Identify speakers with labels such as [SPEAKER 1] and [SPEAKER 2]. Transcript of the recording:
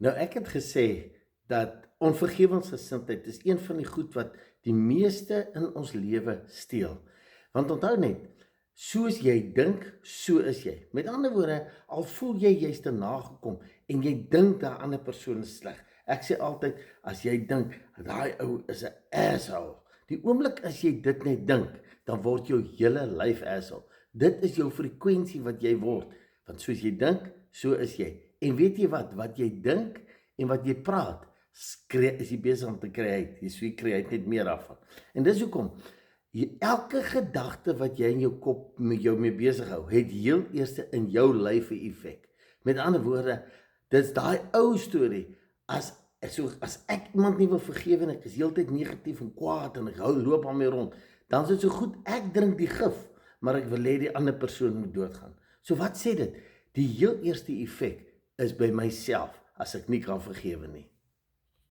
[SPEAKER 1] Nou ek het gesê dat onvergewensgesindheid is een van die goed wat die meeste in ons lewe steel. Want onthou net, soos jy dink, so is jy. Met ander woorde, al voel jy jy's te nagekom en jy dink daai ander persoon is sleg. Ek sê altyd, as jy dink daai ou is 'n asshole, die oomblik as jy dit net dink, dan word jou hele lyf asshole. Dit is jou frekwensie wat jy word, want soos jy dink, so is jy. En weet jy wat jy dink en wat jy praat, is jy besig om te create. Jy create net meer daarvan. En dis hoekom elke gedagte wat jy in jou kop met jou mee besig hou, het heel eers in jou lyf 'n effek. Met ander woorde, dis daai ou storie, as ek iemand nie wil vergewe en ek is heeltyd negatief en kwaad en ek loop aan my rond, dan is dit so goed, ek drink die gif, maar ek wil hê die ander persoon moet doodgaan. So wat sê dit? Die heel eerste effek is by myself, as ek nie kan vergewe nie.